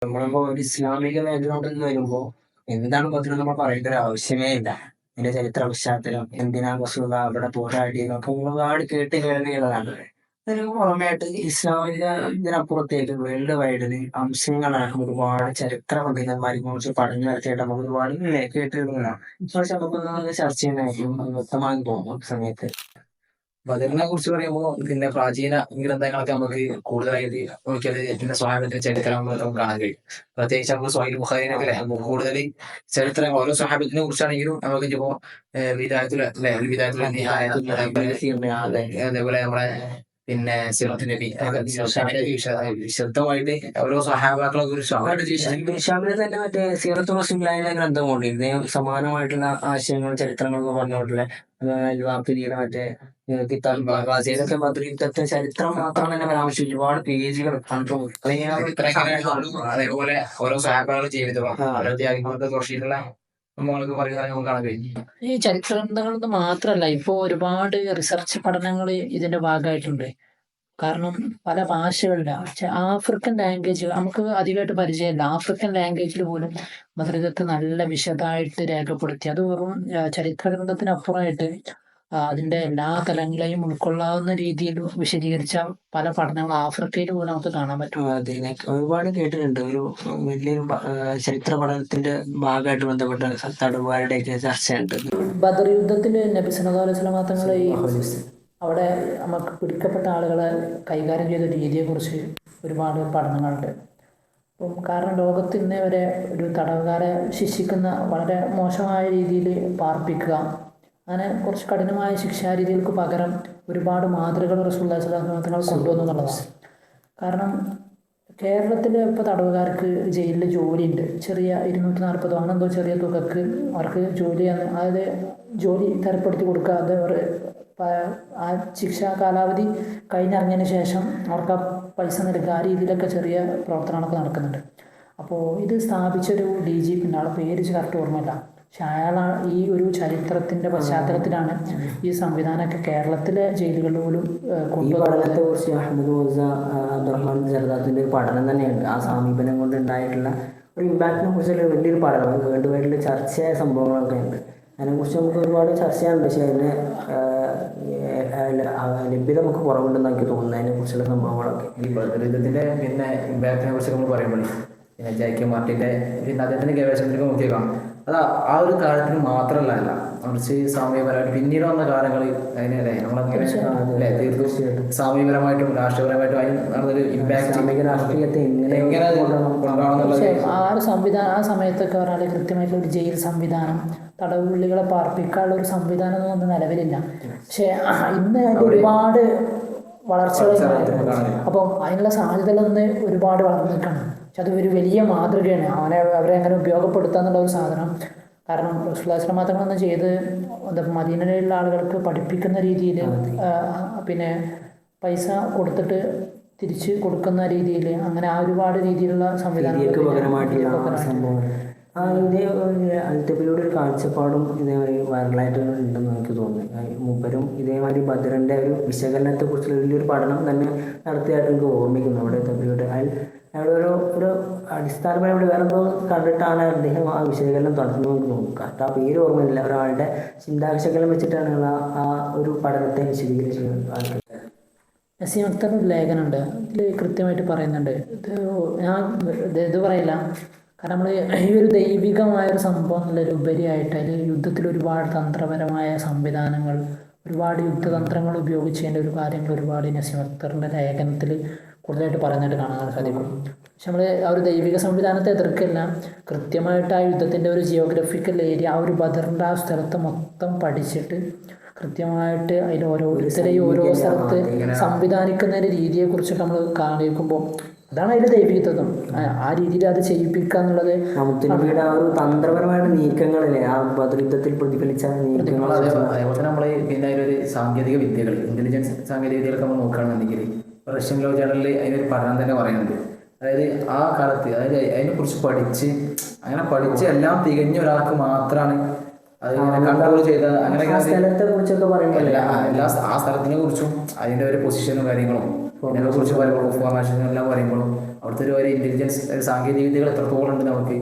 നമ്മളിപ്പോ ഒരു ഇസ്ലാമിക ബാക്ക്ഗ്രൗണ്ടിൽ നിന്ന് വരുമ്പോ എന്താണ് ബദ്ർ നമ്മൾ പറയേണ്ട ഒരു ആവശ്യമേ ഇല്ല. ഇതിന്റെ ചരിത്ര പശ്ചാത്തലം എന്തിനാ റസൂലുള്ളാ അവിടെ പോരാടിയെന്നൊക്കെ നമ്മൾ ഒരുപാട് കേട്ട് കേൾവിയുള്ളതാണ്. അതിന് പുറമെയായിട്ട് ഇസ്ലാമിന്റെ ഇതിനപ്പുറത്തേക്ക് വേൾഡ് വൈഡില് അംശങ്ങളാണ് ഒരുപാട് ചരിത്ര പണ്ഡിതന്മാരെ കുറിച്ച് പഠനം നടത്തിയിട്ട് നമുക്ക് ഒരുപാട് കേട്ടിട്ടുള്ളതാണ്. പക്ഷെ നമുക്കൊന്ന് ചർച്ച ചെയ്യാനായിരിക്കും അത് വ്യക്തമാക്കി തോന്നും സമയത്ത്. ബദറിനെ കുറിച്ച് പറയുമ്പോൾ പിന്നെ പ്രാചീന ഗ്രന്ഥങ്ങളൊക്കെ നമുക്ക് കൂടുതലായിട്ട് നോക്കിയാൽ പിന്നെ സ്വഹാബത്തിന്റെ ചരിത്രം നമുക്ക് കാണാൻ കഴിയും. പ്രത്യേകിച്ച് നമുക്ക് സ്വഹീഹ് ബുഖാരിനൊക്കെ നമുക്ക് കൂടുതൽ ചരിത്രം ഓരോ സ്വഹാബത്തിനെ കുറിച്ചാണെങ്കിലും നമുക്ക് ഇപ്പോ വിദായത്തുൽ അല്ലെ വിദായത്തുൽ നിഹായ, അതേപോലെ നമ്മളെ പിന്നെ സിറത്ത് നബി വിശുദ്ധമായിട്ട് ഓരോ സ്വഹാബാക്കളെ കുറിച്ച് ഷാമില് തന്നെ മറ്റേ സീറത്തുൽ റസൂലുള്ളാഹിന്റെ ഗ്രന്ഥമുണ്ട്. ഇതിന് സമാനമായിട്ടുള്ള ആശയങ്ങളും ചരിത്രങ്ങളൊക്കെ പറഞ്ഞുകൊണ്ടുള്ള വാക്കിയുടെ മറ്റേ കിതാബ് മഗാസിയിലൊക്കെ ബദ്ർ യുദ്ധത്തെ ചരിത്രം മാത്രം തന്നെ പരാമർശിച്ചു ഒരുപാട് പേജുകൾ കണ്ടു. അതേപോലെ ഓരോ സ്വഹാബാക്കളുടെ ജീവിതമാണ് ഓരോ ത്യാഗങ്ങളെ കുറിച്ചിട്ടുള്ള നമ്മൾക്ക് പറയുന്നത് നമുക്ക് കാണാൻ കഴിയും. ഈ ചരിത്ര ഗ്രന്ഥങ്ങളെന്ന് മാത്രമല്ല, ഇപ്പോൾ ഒരുപാട് റിസർച്ച് പഠനങ്ങൾ ഇതിന്റെ ഭാഗമായിട്ടുണ്ട്. കാരണം പല ഭാഷകളില ആഫ്രിക്കൻ ലാംഗ്വേജ് നമുക്ക് അധികമായിട്ട് പരിചയമില്ല. ആഫ്രിക്കൻ ലാംഗ്വേജിൽ പോലും ബദ്രീദത്ത് നല്ല വിശദമായിട്ട് രേഖപ്പെടുത്തി. അത് വെറും ചരിത്ര ഗ്രന്ഥത്തിനപ്പുറമായിട്ട് അതിന്റെ എല്ലാ തലങ്ങളെയും ഉൾക്കൊള്ളാവുന്ന രീതിയിൽ വിശദീകരിച്ച പല പഠനങ്ങൾ ആഫ്രിക്കയിൽ പോലും നമുക്ക് കാണാൻ പറ്റും. അതെ, ഒരുപാട് കേട്ടിട്ടുണ്ട്. ഒരു വലിയൊരു ചരിത്ര പഠനത്തിന്റെ ഭാഗമായിട്ട് ബന്ധപ്പെട്ട തടവുകാരുടെയൊക്കെ ചർച്ചയുണ്ട്. ബദർ യുദ്ധത്തിൽ നബി സല്ലല്ലാഹു അലൈഹി വസല്ലം തങ്ങൾ അവിടെ നമുക്ക് പിടിക്കപ്പെട്ട ആളുകളെ കൈകാര്യം ചെയ്ത രീതിയെക്കുറിച്ച് ഒരുപാട് പഠനങ്ങളുണ്ട്. അപ്പം കാരണം ലോകത്ത് ഇന്നേ വരെ ഒരു തടവുകാരെ ശിക്ഷിക്കുന്ന വളരെ മോശമായ രീതിയിൽ പാർപ്പിക്കുക, അങ്ങനെ കുറച്ച് കഠിനമായ ശിക്ഷാരീതികൾക്ക് പകരം ഒരുപാട് മാതൃകകൾ റസൂലുള്ളാഹി സ്വല്ലല്ലാഹു അലൈഹി വസല്ലം കൊണ്ടുവന്നു എന്നുള്ളതാണ്. കാരണം കേരളത്തിൽ ഇപ്പോൾ തടവുകാർക്ക് ജയിലിൽ ജോലിയുണ്ട്. ചെറിയ 240 അങ്ങനെന്തോ ചെറിയ തുകക്ക് അവർക്ക് ജോലി, അതായത് ജോലി തരപ്പെടുത്തി കൊടുക്കാതെ ആ ശിക്ഷാ കാലാവധി കഴിഞ്ഞിറങ്ങിയതിന് ശേഷം അവർക്ക് ആ പൈസ നൽകുക, ആ രീതിയിലൊക്കെ ചെറിയ പ്രവർത്തനങ്ങളൊക്കെ നടക്കുന്നുണ്ട്. അപ്പോൾ ഇത് സ്ഥാപിച്ചൊരു DGP ഉണ്ട്, ആളെ പേര് കറക്റ്റ് ഓർമ്മയില്ല. പക്ഷെ അയാൾ ഈ ഒരു ചരിത്രത്തിൻ്റെ പശ്ചാത്തലത്തിലാണ് ഈ സംവിധാനമൊക്കെ കേരളത്തിലെ ജയിലുകളിൽ പോലും കൊണ്ടുവരുന്നത്. കുറിച്ച് അഹമ്മദ് മൂസ അബ്ദുറഹ്മാൻ ജർദാത്തിന്റെ ഒരു പഠനം തന്നെയുണ്ട്. ആ സമീപനം കൊണ്ട് ഉണ്ടായിട്ടുള്ള ഒരു ഇമ്പാക്റ്റിനെ കുറിച്ചുള്ള വലിയൊരു പഠനം വേൾഡ് വൈഡിൽ ചർച്ചയായ സംഭവങ്ങളൊക്കെ ഉണ്ട്. അതിനെക്കുറിച്ച് നമുക്ക് ഒരുപാട് ചർച്ച ചെയ്യാനുണ്ട്. പക്ഷേ അതിന് ലഭ്യത നമുക്ക് കുറവുണ്ടെന്ന് എനിക്ക് തോന്നുന്നു. അതിനെക്കുറിച്ചുള്ള സംഭവങ്ങളൊക്കെ ഈ ബദർ യുദ്ധത്തിന്റെ പിന്നെ ഇമ്പാക്റ്റിനെ കുറിച്ച് നമ്മൾ പറയുമ്പോൾ പിന്നെ JK മാർട്ടിന്റെ പിന്നെ അദ്ദേഹത്തിന്റെ ഗവേഷണത്തിലേക്ക് നോക്കിയേക്കാം. അത് ആ ഒരു കാലത്തിന് മാത്രമല്ല, കുറച്ച് സാമൂഹികപരമായിട്ട് പിന്നീട് വന്ന കാലങ്ങൾ അതിനല്ലേ നമ്മളങ്ങനെ തീർച്ചയായിട്ടും സാമൂഹികപരമായിട്ടും രാഷ്ട്രീയപരമായിട്ടും അതിന് നടന്നൊരു ഇമ്പാക്ട് രാഷ്ട്രീയത്തെ എങ്ങനെ കൊണ്ടുപോകണമെന്നുള്ളത് ആ സമയത്തൊക്കെ പറഞ്ഞാൽ കൃത്യമായിട്ടുള്ള ഒരു ജയിൽ സംവിധാനം, തടവുള്ളികളെ പാർപ്പിക്കാനുള്ള ഒരു സംവിധാനം ഒന്നും നിലവിലില്ല. പക്ഷെ ഇന്ന് അതിൻ്റെ ഒരുപാട് വളർച്ചകൾ. അപ്പം അതിനുള്ള സാധ്യതകൾ ഒന്ന് ഒരുപാട് വളർന്നു നിൽക്കണം. പക്ഷെ അത് ഒരു വലിയ മാതൃകയാണ്. അവരെ എങ്ങനെ ഉപയോഗപ്പെടുത്തുക എന്നുള്ള ഒരു സാധനം. കാരണം റസൂലുള്ളാഹി തങ്ങളൊന്നും ചെയ്ത് മദീനയിലുള്ള ആളുകൾക്ക് പഠിപ്പിക്കുന്ന രീതിയിൽ, പിന്നെ പൈസ കൊടുത്തിട്ട് തിരിച്ച് കൊടുക്കുന്ന രീതിയിൽ, അങ്ങനെ ആ ഒരുപാട് രീതിയിലുള്ള സംവിധാനം. ഇതേ അൽത്തബിയുടെ ഒരു കാഴ്ചപ്പാടും ഇതേമാതിരി വൈറലായിട്ട് ഉണ്ടെന്ന് എനിക്ക് തോന്നുന്നു. മൂപ്പരും ഇതേമാതിരി ബദറിൻ്റെ ഒരു വിശകലനത്തെക്കുറിച്ചുള്ള വലിയൊരു പഠനം തന്നെ നടത്തിയായിട്ട് എനിക്ക് ഓർമ്മിക്കുന്നു. അവിടെ തബിയുടെ അയാളുടെ ഒരു അടിസ്ഥാനപരമായിട്ട് വേറെ എന്തോ കണ്ടിട്ടാണ് അദ്ദേഹം ആ വിശകലനം നടത്തുന്നത് എനിക്ക് തോന്നുന്നു. കറക്റ്റ് ആ പേര് ഓർമ്മയില്ല. ഒരാളുടെ ചിന്താവിശകലനം വെച്ചിട്ടാണ് ആ ഒരു പഠനത്തെ വിശദീകരിച്ചത്. നസീം അക്തറിൻ്റെ ഒരു ലേഖനമുണ്ട്, അതിൽ കൃത്യമായിട്ട് പറയുന്നുണ്ട്. ഞാൻ ഇത് പറയില്ല, കാരണം നമ്മൾ ഈ ഒരു ദൈവികമായൊരു സംഭവം എന്നുള്ളൊരു ഉപരിയായിട്ട് അതിൽ യുദ്ധത്തിൽ ഒരുപാട് തന്ത്രപരമായ സംവിധാനങ്ങൾ, ഒരുപാട് യുദ്ധതന്ത്രങ്ങൾ ഉപയോഗിച്ചതിൻ്റെ ഒരു കാര്യങ്ങൾ ഒരുപാട് നസീം അക്തറിൻ്റെ ലേഖനത്തിൽ കൂടുതലായിട്ട് പറയുന്നതായിട്ട് കാണാൻ സാധിക്കും. പക്ഷെ നമ്മൾ ആ ഒരു ദൈവിക സംവിധാനത്തെ എതിർക്കല്ല, കൃത്യമായിട്ട് ആ യുദ്ധത്തിൻ്റെ ഒരു ജിയോഗ്രഫിക്കൽ ഏരിയ, ആ ഒരു ബദറിൻ്റെ ആ സ്ഥലത്ത് മൊത്തം പഠിച്ചിട്ട് കൃത്യമായിട്ട് അതിൽ ഓരോരുത്തരെയും ഓരോ സ്ഥലത്ത് സംവിധാനിക്കുന്നതിൻ്റെ രീതിയെക്കുറിച്ചൊക്കെ നമ്മൾ കാണിക്കുമ്പോൾ അതാണ് അതിൻ്റെ ദൈവികത്വം. ആ രീതിയിൽ അത് ചെയ്യിപ്പിക്കുക എന്നുള്ളത് മുത്തുനബിയുടെ ആ ഒരു തന്ത്രപരമായിട്ട് നീക്കങ്ങളിലെ ആ ബദർ യുദ്ധത്തിൽ പ്രതിഫലിച്ച നീക്കങ്ങൾ. അതേപോലെ തന്നെ നമ്മൾ പിന്നെ അതിലൊരു സാങ്കേതിക വിദ്യകൾ, ഇന്റലിജൻസ് സാങ്കേതിക വിദ്യകളൊക്കെ നമ്മൾ നോക്കുകയാണെന്നുണ്ടെങ്കിൽ റഷ്യൻ ലോ ജേണലിൽ അതിനൊരു പഠനം തന്നെ പറയുന്നുണ്ട്. അതായത് ആ കാലത്ത് അതിനെക്കുറിച്ച് പഠിച്ച് എല്ലാം തികഞ്ഞ ഒരാൾക്ക് മാത്രമാണ് അത് കൺട്രോൾ ചെയ്ത അങ്ങനെ സ്ഥലത്തെ കുറിച്ചൊക്കെ പറയുമ്പോൾ ആ സ്ഥലത്തിനെ കുറിച്ചും അതിൻ്റെ ഒരു പൊസിഷനും കാര്യങ്ങളും ഇതിനെ കുറിച്ച് പറയുമ്പോൾ ഫോർമേഷൻ എല്ലാം പറയുമ്പോഴും അവിടുത്തെ ഒരു ഇന്റലിജൻസ് സാങ്കേതിക വിദ്യകൾ എത്രത്തോളം ഉണ്ട് നമുക്ക്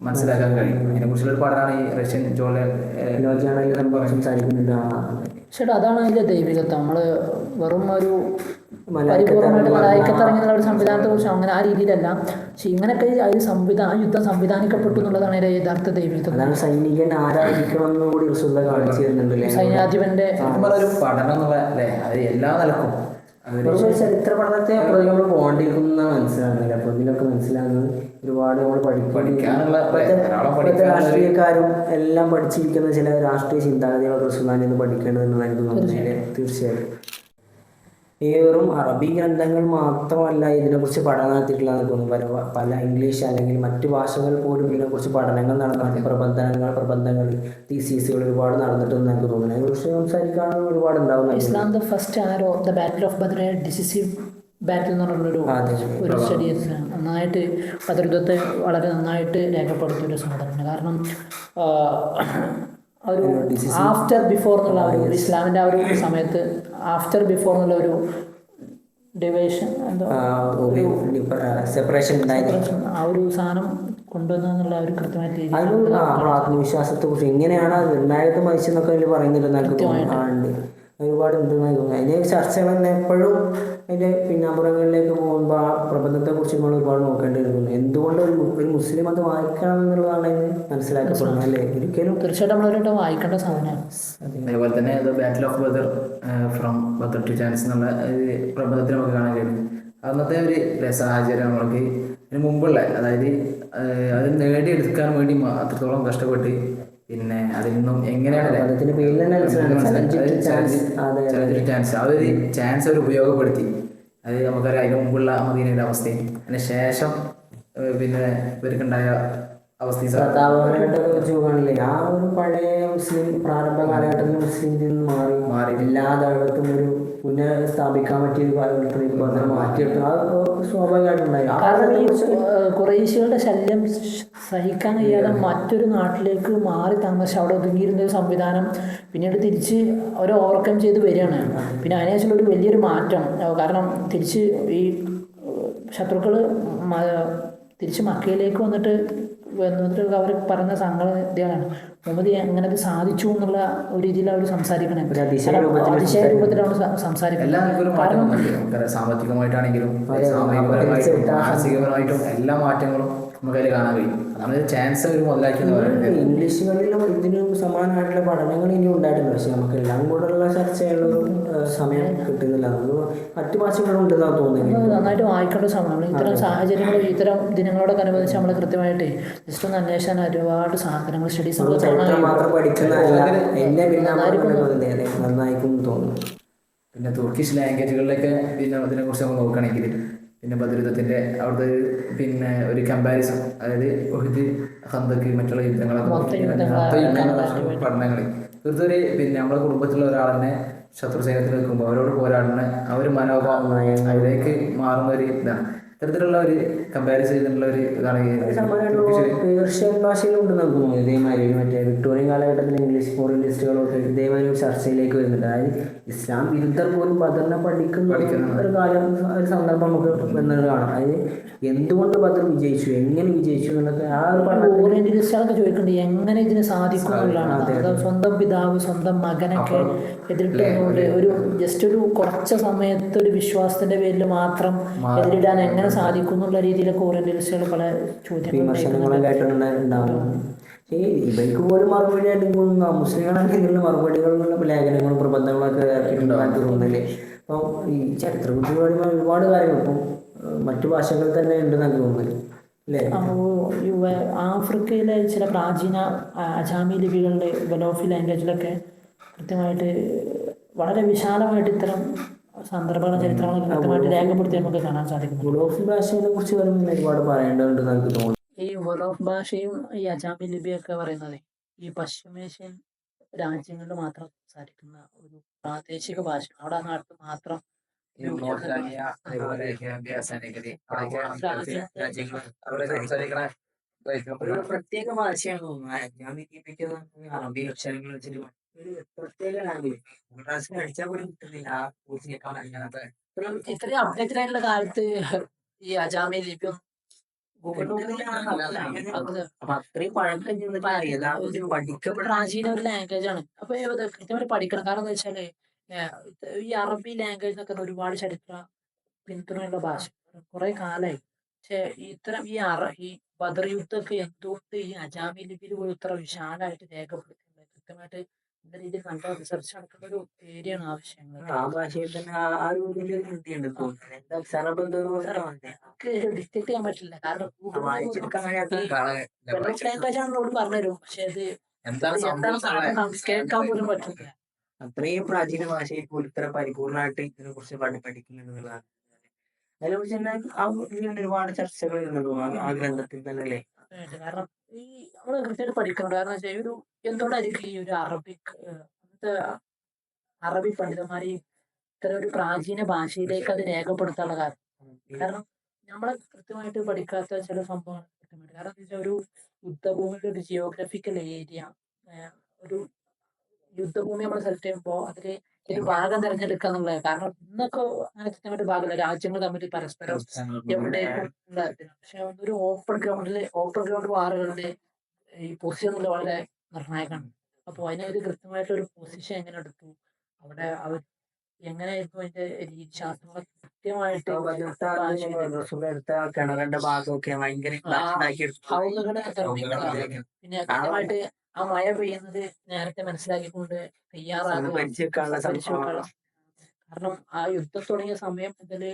മനസ്സിലാക്കാൻ കഴിയും. ഇതിനെക്കുറിച്ചുള്ള ഒരു പഠനമാണ് ഈ റഷ്യൻ ജോർഡൻ സംസാരിക്കുന്നുണ്ട്. പക്ഷേ അതാണ് അതിൻ്റെ ദൈവികത്വം. നമ്മൾ വെറും ഒരു പരിപൂർണ്ണമായിട്ട് മലായിക്കത്തിറങ്ങുന്ന ഒരു സംവിധാനത്തെ കുറിച്ച് അങ്ങനെ ആ രീതിയിലല്ല. പക്ഷെ ഇങ്ങനെയൊക്കെ ആ യുദ്ധം സംവിധാനിക്കപ്പെട്ടു എന്നുള്ളതാണ് അതിൻ്റെ യഥാർത്ഥ ദൈവികത്വം. അതാണ് സൈനികൻ ആരായിരിക്കണം എന്ന് കൂടി റസൂലുള്ളാഹി കാണിച്ചു തരുന്നുണ്ടല്ലേ. സൈന്യാധിപന്റെ ഒരു പഠനം എന്നുള്ള അല്ലേ, അത് എല്ലാ നിലക്കും ചരിത്ര പഠനത്തെ നമ്മൾ പോകേണ്ടിരിക്കുന്ന മനസ്സിലാകുന്നില്ല. അപ്പൊ ഇതിലൊക്കെ മനസ്സിലാകുന്നത് ഒരുപാട് നമ്മൾ പഠിക്കാനുള്ള രാഷ്ട്രീയക്കാരും എല്ലാം പഠിച്ചിരിക്കുന്ന ചില രാഷ്ട്രീയ ചിന്താഗതികളൊക്കെ റസൂലുള്ളാഹിയിൽ നിന്ന് പഠിക്കേണ്ടതെന്ന് എനിക്ക് തോന്നുന്നത്. തീർച്ചയായും ഈ വെറും അറബി ഗ്രന്ഥങ്ങൾ മാത്രമല്ല ഇതിനെക്കുറിച്ച് പഠനം നടത്തിയിട്ടുള്ളതെന്ന് തോന്നുന്നു. പല ഇംഗ്ലീഷ് അല്ലെങ്കിൽ മറ്റു ഭാഷകൾ പോലും ഇതിനെക്കുറിച്ച് പഠനങ്ങൾ നടന്നിട്ടുണ്ട്. പ്രബന്ധങ്ങൾ തീസീസുകൾ ഒരുപാട് നടന്നിട്ടുണ്ടെന്ന് എനിക്ക് തോന്നുന്നു. അതിനെക്കുറിച്ച് സംസാരിക്കാനും ഒരുപാട് ഉണ്ടാവും. ഇസ്ലാം the first arrow the battle of Badr decisive battle എന്ന് പറഞ്ഞൊരു ഒരു സ്റ്റഡി നന്നായിട്ട് ബദർ യുദ്ധത്തെ വളരെ നന്നായിട്ട് രേഖപ്പെടുത്തിയൊരു സംഘടന. കാരണം ഒരു ആഫ്റ്റർ ബിഫോർ എന്നുള്ള ഒരു ഇസ്ലാമിൻ്റെ ആ ഒരു സമയത്ത് ആഫ്റ്റർ ബിഫോർ എന്നുള്ള ഒരു ഡിവിഷൻ സെപ്പറേഷൻ ആ ഒരു സാധനം കൊണ്ടുവന്നുള്ള ഒരു കൃത്യമായിട്ട് ആത്മവിശ്വാസത്തെ കുറിച്ച് എങ്ങനെയാണ് അത് നിർണായകത്തെ മരിച്ചെന്നൊക്കെ അതിൽ പറയുന്നുണ്ട്. ഒരുപാട് ഉണ്ടെന്നായി തോന്നുന്നു. അതിൻ്റെ ചർച്ചകൾ തന്നെ എപ്പോഴും അതിൻ്റെ പിന്നാമ്പുറങ്ങളിലേക്ക് പോകുമ്പോൾ ആ പ്രബന്ധത്തെക്കുറിച്ച് നമ്മൾ ഒരുപാട് നോക്കേണ്ടി വരുന്നു. എന്തുകൊണ്ട് ഒരു മുസ്ലിം അത് വായിക്കണം എന്നുള്ളതാണ് അതിന് മനസ്സിലാക്കപ്പെടുന്നത് അല്ലേ. ഒരിക്കലും തീർച്ചയായിട്ടും നമ്മളൊരു വായിക്കേണ്ട സാധനമാണ്. അതേപോലെ തന്നെ battle of Badr from Badr to chance എന്നുള്ള പ്രബന്ധത്തിൽ നമുക്ക് കാണാൻ കഴിയും. അന്നത്തെ ഒരു സാഹചര്യം നമ്മൾക്ക് ഇതിന് മുമ്പുള്ള, അതായത് അത് നേടിയെടുക്കാൻ വേണ്ടി അത്രത്തോളം കഷ്ടപ്പെട്ട് പിന്നെ അതിൽ നിന്നും എങ്ങനെയാണ് ചാൻസ് ആ ഒരു ചാൻസ് അവർ ഉപയോഗപ്പെടുത്തി. അത് നമുക്കറിയാം അതിന് മുമ്പുള്ള മദീനയുടെ അവസ്ഥയും അതിന് ശേഷം പിന്നെ ഇവർക്കുണ്ടായ അവസ്ഥയും ആ ഒരു പഴയ മുസ്ലിം പ്രാരംഭ കാലഘട്ടത്തിൽ മുസ്ലിം മാറി എല്ലാ ദൈവത്തും ഒരു പുനഃസ്ഥാപിക്കാൻ പറ്റിയ മാറ്റിയെടുത്തു. അത് സ്വാഭാവികമായിട്ടുണ്ടായി. കാരണം ഈ ഖുറൈശികളുടെ ശല്യം സഹിക്കാൻ കഴിയാതെ മറ്റൊരു നാട്ടിലേക്ക് മാറി താമസിച്ച് അവിടെ ഒതുങ്ങിയിരുന്ന ഒരു സംവിധാനം പിന്നീട് തിരിച്ച് അവർ ഓവർകം ചെയ്ത് വരികയാണ്. പിന്നെ അതിനുശേഷം ഒരു വലിയൊരു മാറ്റം. കാരണം തിരിച്ച് ഈ ശത്രുക്കൾ തിരിച്ച് മക്കയിലേക്ക് വന്നിട്ട് അവർ പറയുന്ന സംഗതികളാണ്. മുഹമ്മദ് അങ്ങനെ അത് സാധിച്ചു എന്നുള്ള ഒരു രീതിയിൽ അവർ സംസാരിക്കണേ. അതിശയ രൂപത്തിലാണ് സംസാരിക്കുന്നത്. കാരണം സാമ്പത്തികമായിട്ടാണെങ്കിലും മാനസികപരമായിട്ടും എല്ലാ മാറ്റങ്ങളും നമുക്കതിൽ കാണാൻ കഴിയും. അതാണ് ചാൻസ് ഒരു മുതലാക്കി പറയുന്നത്. ഇംഗ്ലീഷുകളിലും ഇതിനും സമാനമായിട്ടുള്ള പഠനങ്ങൾ ഇനി ഉണ്ടായിട്ടുണ്ട്. പക്ഷെ നമുക്ക് എല്ലാം കൂടെയുള്ള ചർച്ചയുള്ളൊരു സമയം കിട്ടുന്നില്ല. അത് മറ്റു ഭാഷകളും ഉണ്ടെന്നാണ് തോന്നുന്നത്. നന്നായിട്ട് വായിക്കേണ്ട സമയമാണ്. ഇത്തരം സാഹചര്യങ്ങൾ ഇത്തരം ദിനങ്ങളോടൊക്കെ അനുബന്ധിച്ച് നമ്മൾ കൃത്യമായിട്ട് ജസ്റ്റ് ഒന്ന് അന്വേഷിക്കാൻ ഒരുപാട് സാധനങ്ങൾ സ്റ്റഡീസ് മാത്രം പഠിക്കുന്ന നന്നായിരിക്കും തോന്നുന്നു. പിന്നെ തുർക്കിഷ് ലാംഗ്വേജുകളിലൊക്കെ പിന്നെ അതിനെക്കുറിച്ച് നമ്മൾ നോക്കുകയാണെങ്കിൽ പിന്നെ ബദർ അവിടുത്തെ പിന്നെ ഒരു കമ്പാരിസൺ, അതായത് ഉഹദ്, ഖന്തക്ക്, മറ്റുള്ള യുദ്ധങ്ങളൊക്കെ പഠനങ്ങൾ തീർത്തൊരു പിന്നെ നമ്മുടെ കുടുംബത്തിലുള്ള ഒരാൾ തന്നെ ശത്രു സൈന്യത്തിൽ നിൽക്കുമ്പോൾ അവരോട് പോരാടുന്ന ആ ഒരു മനോഭാവം അതിലേക്ക് മാറുന്ന ഒരു ഇതാണ്. ഇത്തരത്തിലുള്ള ഒരു കമ്പാരിസൺ ചെയ്തിട്ടുള്ള ഒരു ഇതാണ് പേർഷ്യൻ ഭാഷയിലുണ്ടെന്ന് തോന്നുന്നു. ഇതേമാതിരി മറ്റേ വിക്ടോറിയൻ കാലഘട്ടത്തിൽ ഇംഗ്ലീഷ് ഫോറിൻ ലിസ്റ്റുകളൊക്കെ ഇതേമാതിരി ഒരു ചർച്ചയിലേക്ക് വരുന്നുണ്ട്. അതായത് ഇസ്ലാം വിരുദ്ധർ പോലും ബദറിനെ പഠിക്കുന്ന ഒരു കാലം, ഒരു സന്ദർഭം നമുക്ക് വരുന്നത് കാണാം. അതായത് എന്തുകൊണ്ട് ബദർ വിജയിച്ചു, എങ്ങനെ വിജയിച്ചു എന്നൊക്കെ ആ ഒരു ഓറിയന്റലിസ്റ്റുകളൊക്കെ ചോദിക്കുന്നുണ്ട് എങ്ങനെ ഇതിന് സാധിക്കും എന്നുള്ളതാണ്. സ്വന്തം പിതാവ് സ്വന്തം മകനൊക്കെ എതിരിട്ടുകൊണ്ട് ഒരു ജസ്റ്റ് ഒരു കുറച്ച സമയത്ത് ഒരു വിശ്വാസത്തിന്റെ പേരിൽ മാത്രം എതിരിടാൻ എങ്ങനെ സാധിക്കും എന്നുള്ള രീതിയിലൊക്കെ ഓറിയന്റലിസ്റ്റുകൾ പല ചോദ്യങ്ങളുണ്ടാവും. ഇവർക്ക് പോലും മറുപടിയായിട്ട് മുസ്ലിങ്ങളാണെങ്കിൽ ഇതിനുള്ള മറുപടികളുള്ള ലേഖനങ്ങളും പ്രബന്ധങ്ങളൊക്കെ തോന്നുന്നില്ലേ. അപ്പം ഈ ചരിത്രകുറിച്ച് പറയുമ്പോൾ ഒരുപാട് കാര്യങ്ങൾ ഇപ്പം മറ്റു ഭാഷകളിൽ തന്നെ ഉണ്ടെന്നാണ് തോന്നുന്നത് അല്ലേ. ആഫ്രിക്കയിലെ ചില പ്രാചീന അജാമി ലിപികളുടെ ബലോഫി ലാംഗ്വേജിലൊക്കെ കൃത്യമായിട്ട് വളരെ വിശാലമായിട്ട് ഇത്തരം സന്ദർഭങ്ങളും ചരിത്രങ്ങളും കൃത്യമായിട്ട് രേഖപ്പെടുത്തി നമുക്ക് കാണാൻ സാധിക്കും. ബലോഫി ഭാഷയെ കുറിച്ച് പറയുമ്പോൾ ഒരുപാട് പറയേണ്ടതുണ്ടെന്ന് എനിക്ക് തോന്നുന്നു. ഈ വലോഫ് ഭാഷയും ഈ അജാമി ലിപിയൊക്കെ പറയുന്നത് ഈ പശ്ചിമേഷ്യൻ രാജ്യങ്ങളിൽ മാത്രം സംസാരിക്കുന്ന ഒരു പ്രാദേശിക ഭാഷ. അവിടെ ആ നാട്ടിൽ മാത്രം പ്രത്യേക ഭാഷയാണ് തോന്നുന്നത്. അജാമി ലിപിക്ക് അറബി അക്ഷരങ്ങൾ വെച്ചിട്ട് ഒരു പ്രത്യേക ലാംഗ്വേജ് പ്രാവശ്യം അടിച്ചാൽ പോലും കിട്ടുന്നില്ല ആ പൂർത്തിയാക്കാൻ കഴിയാത്ത ഇത്രയും അപ്ഡേറ്റഡ് ആയിട്ടുള്ള കാലത്ത് ഈ അജാമി ലിപിയും ഗൂഗിൾ അപ്പൊ അത്രയും പഴക്കം ചെന്നിട്ട് യഥാർത്ഥത്തിൽ പഠിക്കപ്പെടാൻ പ്രാചീന ഒരു ലാംഗ്വേജ് ആണ്. അപ്പൊ ഇത് കൃത്യമായിട്ട് പഠിക്കണം. കാരണം എന്താ വെച്ചാല് ഈ അറബി ലാംഗ്വേജ് എന്നൊക്കെ ഒരുപാട് ചരിത്ര പിന്തുണയുള്ള ഭാഷ കുറെ കാലായി. പക്ഷെ ഇത്തരം ഈ ബദർ യുദ്ധമൊക്കെ എന്തുകൊണ്ട് ഈ അജാമി ലിപിയിൽ പോലും ഇത്ര വിശാലമായിട്ട് രേഖപ്പെടുത്തുന്നത് കൃത്യമായിട്ട് നല്ല രീതിയിൽ നല്ല റിസർച്ച് നടക്കുന്ന ഒരു ഏരിയ ആണ് ആവശ്യങ്ങൾ. ആ ഭാഷയിൽ തന്നെ ആ ഒരു വലിയൊരു കൃതിയുണ്ട് തോന്നുന്നത്. എന്താ അക്ഷരബന്ധം നമുക്ക് ഡിറ്റക്ട് ചെയ്യാൻ പറ്റില്ല. കാരണം വായിച്ചെടുക്കാൻ കഴിയാത്ത ലാംഗ്വേജ് ആണെന്നോട് പറഞ്ഞുതരും. പക്ഷെ അത് എന്താണ് എന്താണ് കേൾക്കാൻ പോലും പറ്റില്ല. അത്രയും പ്രാചീന ഭാഷയിൽ പോലും ഇത്ര പരിപൂർണമായിട്ട് ഇതിനെ കുറിച്ച് പഠിക്കുന്നുണ്ടെന്നുള്ളതാണ്. അതിനെക്കുറിച്ച് തന്നെ ആ ഇതിലുണ്ട് ഒരുപാട് ചർച്ചകൾ വരുന്നുണ്ടോ ആ ഗ്രന്ഥത്തിൽ തന്നെ അല്ലേ? കാരണം ഈ നമ്മള് കൃത്യമായിട്ട് പഠിക്കണം. കാരണം വെച്ചാൽ ഒരു എന്തുകൊണ്ടായിരിക്കും ഈ ഒരു അങ്ങനത്തെ അറബി പണ്ഡിതന്മാര് ഇത്തരം ഒരു പ്രാചീന ഭാഷയിലേക്ക് അത് രേഖപ്പെടുത്താനുള്ള കാരണം. കാരണം നമ്മളെ കൃത്യമായിട്ട് പഠിക്കാത്ത ചില സംഭവങ്ങൾ കൃത്യമായിട്ട്. കാരണം എന്താ വെച്ചാൽ ഒരു യുദ്ധഭൂമിയുടെ ഒരു ജിയോഗ്രഫിക്കൽ ഏരിയ, ഒരു യുദ്ധഭൂമി നമ്മൾ സെലക്ട് ചെയ്യുമ്പോൾ അതില് ഒരു ഭാഗം തിരഞ്ഞെടുക്കുക എന്നുള്ളത്. കാരണം ഇന്നൊക്കെ അങ്ങനെ കൃത്യമായിട്ട് ഭാഗമില്ല. രാജ്യങ്ങൾ തമ്മിൽ പരസ്പരം എവിടേക്കും ഉള്ള പക്ഷെ ഒരു ഓപ്പൺ ഗ്രൗണ്ട് വാറുകളില് ഈ പൊസിഷൻ എന്നുള്ളത് വളരെ നിർണായകമാണ്. അപ്പോൾ അതിനൊരു കൃത്യമായിട്ട് ഒരു പൊസിഷൻ എങ്ങനെ എടുത്തു, അവിടെ അവർ എങ്ങനെയായിരുന്നു അതിന്റെ രീതിശാസ്ത്രങ്ങൾ കൃത്യമായിട്ട് എടുത്ത കിണറിന്റെ ഭാഗമൊക്കെ ഭയങ്കര ഹൗലുകളെ നിർമ്മിക്കുക. പിന്നെ കൃത്യമായിട്ട് ആ മഴ പെയ്യുന്നത് നേരത്തെ മനസ്സിലാക്കിക്കൊണ്ട് തയ്യാറാകുക. പരിശോധിക്കുക. കാരണം ആ യുദ്ധം തുടങ്ങിയ സമയം മുതല്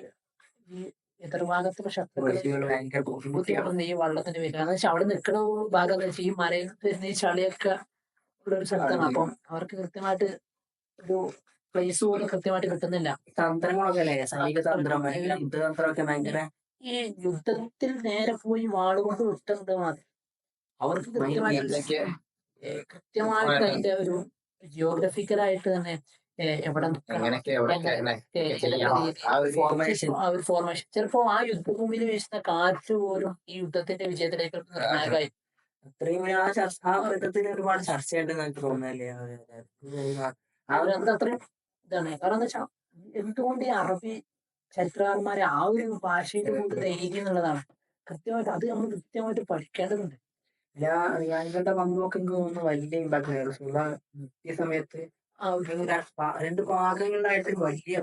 ഈ എതിർഭാഗത്തുള്ള ശത്രുക്കൾ ബുദ്ധിമുട്ടുണ്ട് ഈ വള്ളത്തിന് വരിക. എന്ന് വെച്ചാൽ അവിടെ നിൽക്കുന്ന ഭാഗം എന്ന് വെച്ചാൽ ഈ മലയിൽ വരുന്ന ഈ ചളിയൊക്കെ ഉള്ള ഒരു സ്ഥലത്താണ്. അപ്പം അവർക്ക് കൃത്യമായിട്ട് ഒരു പ്ലേസ് പോലും കൃത്യമായിട്ട് കിട്ടുന്നില്ല. തന്ത്രങ്ങളൊക്കെ അല്ലേ, സൈനിക തന്ത്രം യുദ്ധതന്ത്രമൊക്കെ ഭയങ്കര ഈ യുദ്ധത്തിൽ നേരെ പോയി വാളുകൊണ്ട് വിട്ടുന്നത് മാത്രം അവർക്ക് കൃത്യമായിട്ട് അതിന്റെ ഒരു ജിയോഗ്രഫിക്കലായിട്ട് തന്നെ എവിടെ ഒരു ഫോർമേഷൻ. ചിലപ്പോ ആ യുദ്ധഭൂമിയിൽ വീശുന്ന കാറ്റ് പോലും ഈ യുദ്ധത്തിന്റെ വിജയത്തിലേക്ക് നിർണായകമായി. അത്രയും ആ യുദ്ധത്തിന് ഒരുപാട് ചർച്ചയുണ്ടെന്ന് എനിക്ക് തോന്നുന്നല്ലേ. അത്രയും ഇതാണ്. കാരണം എന്താ വെച്ചാൽ എന്തുകൊണ്ട് ഈ അറബി ചരിത്രകാരന്മാരെ ആ ഒരു ഭാഷയിൽ കൊണ്ട് ധൈര്യം എന്നുള്ളതാണ്. കൃത്യമായിട്ട് അത് നമ്മൾ കൃത്യമായിട്ട് പഠിക്കേണ്ടതുണ്ട്. റിയാലികളുടെ പങ്കുമൊക്കെ എനിക്ക് തോന്നുന്നു വലിയ ഇമ്പാക്ട് നിർത്തിയ സമയത്ത് രണ്ട് ഭാഗങ്ങളിലായിട്ട് വലിയ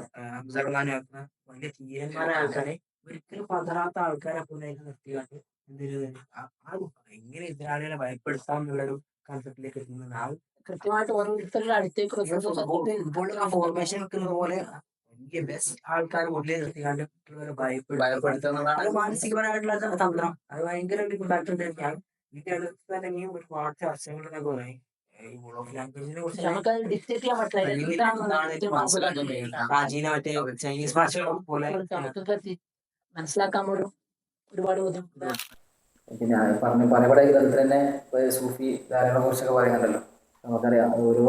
വലിയ തീരന്മാരായ ആൾക്കാരെ ഒരിക്കലും പതറാത്ത ആൾക്കാരെ പോലെ നിർത്തിയാണ്ട് എങ്ങനെ എതിരാളികളെ ഭയപ്പെടുത്താം എന്നുള്ളൊരു കൺസെപ്റ്റിലേക്ക് എത്തുന്നത്. ആ കൃത്യമായിട്ട് ഓരോരുത്തരുടെ അടുത്തേക്ക് ഫോർമേഷൻ വെക്കുന്നത് പോലെ വലിയ ബെസ്റ്റ് ആൾക്കാർ ഉള്ളിൽ നിർത്തിക്കാണ്ട് ഭയപ്പെടുത്തുന്നതാണ് മാനസികപരമായിട്ടുള്ള തന്ത്രം. അത് ഭയങ്കര ഒരു ഇമ്പാക്ട് ഉണ്ട്. ഞാൻ ഇതിന്റെ അടുത്ത് തന്നെ ഇനിയും ഒരുപാട് ചർച്ചകളൊക്കെ പറയും ഈ റൂൾ ഓഫ് ലാംഗ്വേജിനെ കുറിച്ച്. പ്രാചീന മറ്റേ ചൈനീസ് ഭാഷകൾ പോലെ മനസ്സിലാക്കാൻ പോലും ഒരുപാട് ബുദ്ധിമുട്ടുണ്ട്. പിന്നെ പറയപ്പെട്ട ഗ്രന്ഥത്തിൽ തന്നെ സൂഫി ധാരകളെ കുറിച്ചൊക്കെ പറയുന്നുണ്ടല്ലോ. നമുക്കറിയാം ഓരോ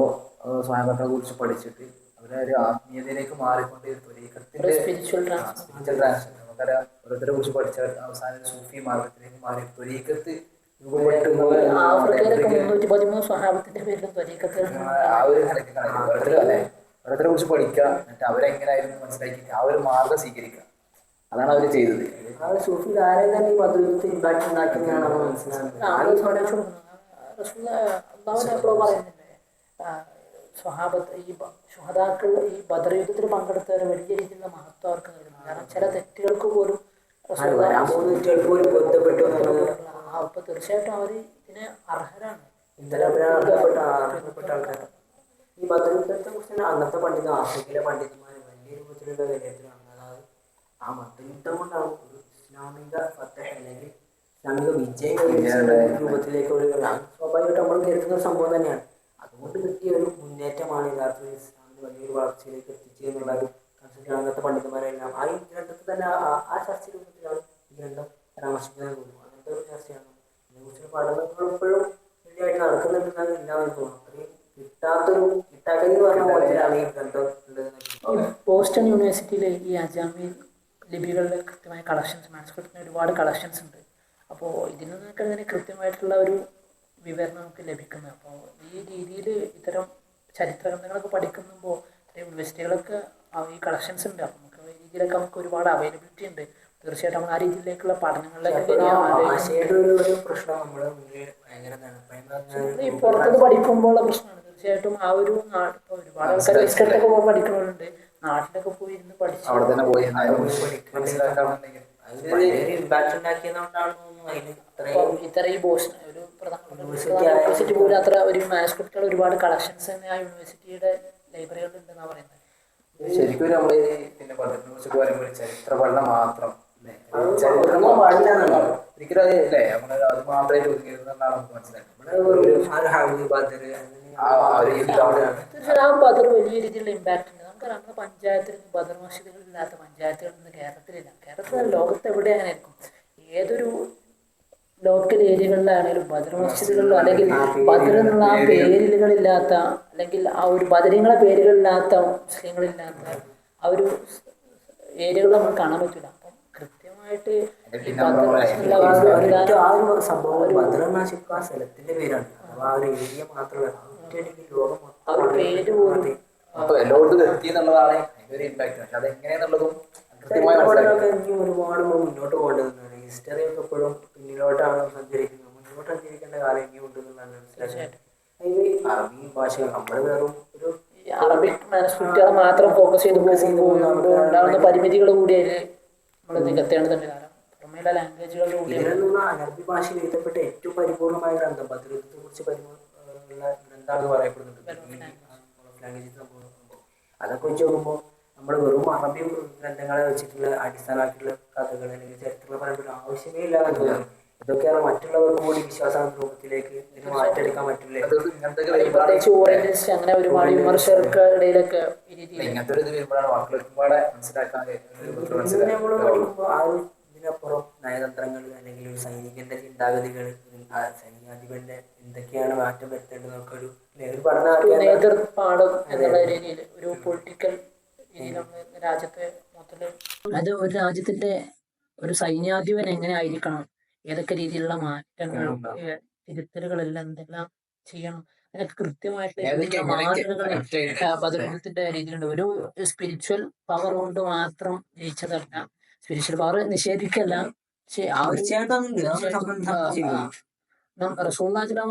സ്വാമികളെ കുറിച്ച് പഠിച്ചിട്ട് അവരെ ഒരു ആത്മീയതയിലേക്ക് മാറിക്കൊണ്ട് സ്പിരിച്വൽ ട്രാൻസ്ഫർ നമുക്കറിയാം. ഓരോരുത്തരെ കുറിച്ച് പഠിച്ച അവസാനം സൂഫി മാർഗത്തിലേക്ക് മാറി ത്വരീക്കത്ത് ആ ഒരു ഓരോരുത്തരെ കുറിച്ച് പഠിക്കുക, എന്നിട്ട് അവരെങ്ങനെയായിരുന്നു മനസ്സിലാക്കിയിട്ട് ആ ഒരു മാർഗം സ്വീകരിക്കുക. അതാണ് അവർ ചെയ്തത്. സൂഫി ധാരയിൽ തന്നെ ഈ പദ്ധതി ഉണ്ടാക്കുന്നതാണ് മനസ്സിലാകുന്നത്. സ്വഹാബത്ത് ഈ ശുഹദാക്കൾ ഈ ബദർ യുദ്ധത്തിൽ പങ്കെടുത്തവർ വലിയ രീതിയിലുള്ള മഹത്വം അവർക്ക് നൽകുന്നു. കാരണം ചില തെറ്റുകൾക്ക് പോലും അപ്പൊ തീർച്ചയായിട്ടും അവർ ഇതിന് അർഹരാണ്. ഈ ബദർ യുദ്ധത്തെ കുറിച്ച് അന്നത്തെ ആഫ്രിക്കയിലെ പണ്ഡിതന്മാർ വലിയ രൂപത്തിലുള്ള വിലയിരുത്തലാണ്. അതായത് ആ ബദർ യുദ്ധം കൊണ്ടാണ് ഒരു ഇസ്ലാമിക ഫത്തഹ് അല്ലെങ്കിൽ ഇസ്ലാമിക വിജയം രൂപത്തിലേക്ക് ഒരു സ്വാഭാവികമായിട്ട് നമ്മൾ കരുതുന്ന സംഭവം തന്നെയാണ്. അതുകൊണ്ട് കിട്ടിയ ഒരു മുന്നേറ്റമാണ് യഥാർത്ഥത്തിൽ ഇസ്ലാമിന് വലിയൊരു വളർച്ചയിലേക്ക് എത്തിച്ചത് എന്നുള്ള ഒരു കൺസെപ്റ്റാണ് അന്നത്തെ പണ്ഡിതന്മാരെല്ലാം ആ ഈ ഗ്രന്ഥത്തിൽ തന്നെ ആ ചർച്ച രൂപത്തിലാണ് ഈ ഗ്രന്ഥം പരാമർശിക്കുന്നത് തോന്നുന്നു. അങ്ങനത്തെ ഒരു ചർച്ചയാണ്. അതിനെക്കുറിച്ച് പഠനങ്ങൾ ഇപ്പോഴും വലിയതായിട്ട് നടക്കുന്നുണ്ടെന്നാണ് ഇല്ലാന്ന് തോന്നുന്നു. അത്രയും കിട്ടാത്തെന്ന് പറഞ്ഞ പോലെയാണ് ഈ ഗ്രന്ഥം ഉള്ളത്. ബോസ്റ്റൺ യൂണിവേഴ്സിറ്റിയിലെ ഈ അജാമി ലിപികളിലെ കൃത്യമായ കളക്ഷൻസ്, മാൻസ്ക്രിപ്റ്റിന് ഒരുപാട് കളക്ഷൻസ് ഉണ്ട്. അപ്പോൾ ഇതിൽ നിന്നൊക്കെ ഇതിന് കൃത്യമായിട്ടുള്ള ഒരു വിവരണം നമുക്ക് ലഭിക്കുന്നത്. അപ്പോൾ ഈ രീതിയിൽ ഇത്തരം ചരിത്ര ഗ്രന്ഥങ്ങളൊക്കെ പഠിക്കുമ്പോൾ യൂണിവേഴ്സിറ്റികളൊക്കെ ഈ കളക്ഷൻസ് ഉണ്ട്. അപ്പം നമുക്ക് ഈ രീതിയിലൊക്കെ നമുക്ക് ഒരുപാട് അവൈലബിലിറ്റി ഉണ്ട്. തീർച്ചയായിട്ടും നമ്മൾ ആ രീതിയിലേക്കുള്ള പഠനങ്ങളിലേക്ക് ഭാഷയുടെ ഒരു പ്രശ്നം നമ്മുടെ മുന്നിൽ ഭയങ്കര ഈ പുറത്തുനിന്ന് പഠിക്കുമ്പോഴുള്ള പ്രശ്നമാണ്. തീർച്ചയായിട്ടും ആ ഒരു നാട് ഒരുപാട് ആൾക്കാർ വിസ്കട്ടൊക്കെ പോയി പഠിക്കുന്നവരുണ്ട്. നാട്ടിലൊക്കെ പോയി ഇരുന്ന് പഠിച്ചു അവിടെ തന്നെ പോയി ഇമ്പാക്ട് ഉണ്ടാക്കിയതുകൊണ്ടാണ് അതിന് ഇത്ര ഈ ബോസ്റ്റൺ ഒരു പ്രധാന യൂണിവേഴ്സിറ്റി പോലും അത്ര ഒരു മാനുസ്ക്രിപ്റ്റുകൾ ഒരുപാട് കളക്ഷൻസ് തന്നെ ആ യൂണിവേഴ്സിറ്റിയുടെ ലൈബ്രറികളിൽ ഉണ്ടെന്നാണ് പറയുന്നത്. ശരിക്കും നമ്മള് പിന്നെ പഠനത്തെ കുറിച്ച് പറയുമ്പോൾ ചരിത്ര പഠനം മാത്രം ഒരിക്കലും ഒരിക്കലും അല്ലേ നമ്മള് അത് മാത്രമേ ഒതുങ്ങിയിരുന്നാണ് നമുക്ക് തീർച്ചയായും ആ ബദർ വലിയ രീതിയിലുള്ള ഇമ്പാക്ട് ഉണ്ട്. നമുക്കറിയാം നമ്മുടെ പഞ്ചായത്തിൽ ബദർ മസ്ജിദുകളില്ലാത്ത പഞ്ചായത്തുകളിൽ നിന്ന് കേരളത്തിലില്ല. കേരളത്തിൽ ലോകത്ത് എവിടെ അങ്ങനെ ആയിരിക്കും. ഏതൊരു ലോക്കൽ ഏരിയകളിലാണെങ്കിലും ബദർ മസ്ജിദുകളിലോ അല്ലെങ്കിൽ ബദർ എന്നുള്ള ആ പേരുകളില്ലാത്ത അല്ലെങ്കിൽ ആ ഒരു ബദരിങ്ങളെ പേരുകളില്ലാത്ത മുസ്ലിങ്ങളില്ലാത്ത ആ ഒരു ഏരിയകൾ നമുക്ക് കാണാൻ പറ്റില്ല. അപ്പം കൃത്യമായിട്ട് ആ ഒരു സംഭവം ഭദ്രനാശിപ്പ് ആ സ്ഥലത്തിന്റെ പേരാണ്. അഥവാ ആ ഒരു ഏരിയ മാത്രമല്ല ലോകം ആ ഒരു പേര് പോലും എല്ലായിടത്തും എത്തി എന്നുള്ളതാണ് അതിന്റെ ഒരു ഇമ്പാക്ട്. പക്ഷെ അതെങ്ങനെയാന്നുള്ളതും ഇനി ഒരുപാട് മുന്നോട്ട് പോകേണ്ടതുണ്ട്. ഹിസ്റ്ററി ഒക്കെ എപ്പോഴും പിന്നിലോട്ടാണ് സഞ്ചരിക്കുന്നത്. മുന്നോട്ട് സഞ്ചരിക്കേണ്ട കാലം ഇനിയും ഉണ്ടെന്നുള്ളതാണ് മനസ്സിലാക്കുന്നത്. അറബി ഭാഷ നമ്മൾ വെറും ഒരു അറബിക് മാനുസ്ക്രിപ്റ്റുകളെ മാത്രം ഫോക്കസ് ചെയ്ത് പോകുമ്പോൾ ഉണ്ടാകുന്ന പരിമിതികൾ കൂടി അതിൽ നമ്മൾ നികത്തേണ്ടതുണ്ട്. കാരണം പുറമേയുള്ള ലാംഗ്വേജുകളുടെ കൂടി അറബി ഭാഷ എഴുതപ്പെട്ട ഏറ്റവും പരിപൂർണമായ ഗ്രന്ഥം ബദ്രീത്തെ കുറിച്ച് പരിപൂർണ്ണ ഗ്രന്ഥമാണെന്ന് പറയപ്പെടുന്നുണ്ട്. അതൊക്കെ വെച്ച് നോക്കുമ്പോൾ നമ്മൾ വെറും അറബി ഗ്രന്ഥങ്ങളെ വെച്ചിട്ടുള്ള അടിസ്ഥാനമായിട്ടുള്ള കഥകൾ അല്ലെങ്കിൽ ചരിത്രങ്ങൾ പറയേണ്ട ആവശ്യമേ ഇല്ലാതെ തോന്നുന്നു. ഇതൊക്കെയാണ് മറ്റുള്ളവർക്ക് കൂടി വിശ്വാസ രൂപത്തിലേക്ക് ഇതിന് മാറ്റെടുക്കാൻ പറ്റില്ലേ. പ്രത്യേകിച്ച് ഓറിയന്റലിസ്റ്റ് അങ്ങനെ ഒരുപാട് വിമർശകർക്ക് ഇടയിലൊക്കെ ഇങ്ങനത്തെ ഒരു ഇത് വരുമ്പോഴാണ് മക്കളെ മനസ്സിലാക്കാൻ നമ്മൾ പഠിക്കുമ്പോൾ ആ ഒരു ഇതിനപ്പുറം നയതന്ത്രങ്ങൾ അല്ലെങ്കിൽ ഒരു സൈനികന്റെ ചിന്താഗതികൾ സൈന്യാധിപന്റെ എന്തൊക്കെയാണ് മാറ്റം വരുത്തേണ്ടതൊക്കെ ഒരു നേതൃപാഠം എന്നുള്ള രീതിയിൽ ഒരു പൊളിറ്റിക്കൽ രീതിയിൽ നമ്മൾ രാജ്യത്തെ മൊത്തത്തിൽ അത് ഒരു രാജ്യത്തിന്റെ ഒരു സൈന്യാധിപൻ എങ്ങനെ ആയിരിക്കണം, ഏതൊക്കെ രീതിയിലുള്ള മാറ്റങ്ങൾ തിരുത്തലുകളെല്ലാം എന്തെല്ലാം ചെയ്യണം, അതിനൊക്കെ കൃത്യമായിട്ട് മാതൃകകൾ ബദരീത്തിന്റെ രീതിയിലുണ്ട്. ഒരു സ്പിരിച്വൽ പവർ കൊണ്ട് മാത്രം ജയിച്ചതല്ല, സ്പിരിച്വൽ പവർ നിഷേധിക്കല്ല. പക്ഷെ റസൂലുള്ളാഹിന്റെ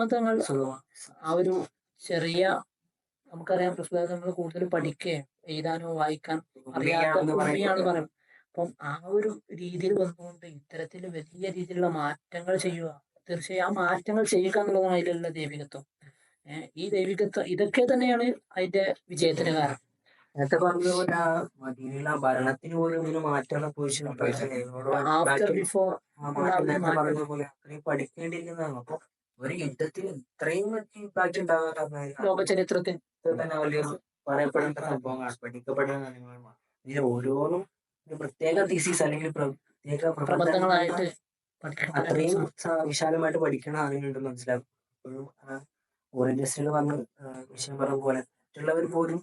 ആ ഒരു ചെറിയ നമുക്കറിയാം നമ്മൾ കൂടുതൽ പഠിക്കുകയും എഴുതാനോ വായിക്കാൻ അറിയാത്ത ഉണ്ണിയാണ് പറയുന്നത്. അപ്പം ആ ഒരു രീതിയിൽ വന്നുകൊണ്ട് ഇത്തരത്തിൽ വലിയ രീതിയിലുള്ള മാറ്റങ്ങൾ ചെയ്യുക, തീർച്ചയായും ആ മാറ്റങ്ങൾ ചെയ്യുക എന്നുള്ളതാണ് അതിലുള്ള ദൈവികത്വം. ഈ ദൈവികത്വം ഇതൊക്കെ തന്നെയാണ് അതിന്റെ വിജയത്തിന് കാരണം. നേരത്തെ പറഞ്ഞ മദീനയിലെ ഭരണത്തിന് പോലും ഇങ്ങനെ മാറ്റങ്ങളെ പോലെ അത്രയും പഠിക്കേണ്ടിയിരിക്കുന്നതാണ്. അപ്പൊ ഒരു യുദ്ധത്തിൽ ഇത്രയും ഇമ്പാക്ട് ഉണ്ടാകാൻ ലോക ചരിത്രത്തിൽ തന്നെ വലിയ പറയപ്പെടേണ്ട സംഭവങ്ങളാണ്, പഠിക്കപ്പെടേണ്ട കാര്യങ്ങളാണ്. ഇതിൽ ഓരോന്നും ഒരു പ്രത്യേക തീസിസ് അല്ലെങ്കിൽ പ്രത്യേക പ്രബന്ധങ്ങളായിട്ട് അത്രയും വിശാലമായിട്ട് പഠിക്കണം അറിയുന്നുണ്ടെന്ന് മനസ്സിലാക്കും. ഇപ്പോഴും ഓറിയന്റലിസ്റ്റുകൾ പറഞ്ഞ വിഷയം പറഞ്ഞ പോലെ മറ്റുള്ളവർ പോലും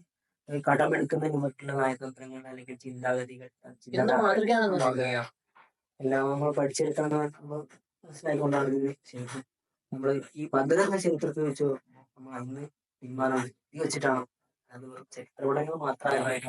കടമെടുക്കുന്നതിന് മറ്റുള്ള നയതന്ത്രങ്ങൾ അല്ലെങ്കിൽ ചിന്താഗതികൾ എല്ലാം നമ്മൾ പഠിച്ചെടുക്കണം നമ്മൾ മനസ്സിലാക്കിക്കൊണ്ടാണ് ശരിക്കും നമ്മൾ ഈ ബദർ എന്ന ചരിത്രത്തിൽ വെച്ച് നമ്മൾ അന്ന് പിന്മാറാൻ വെച്ചിട്ടാണ് അത് ചരിത്ര പഠനങ്ങൾ മാത്രമേ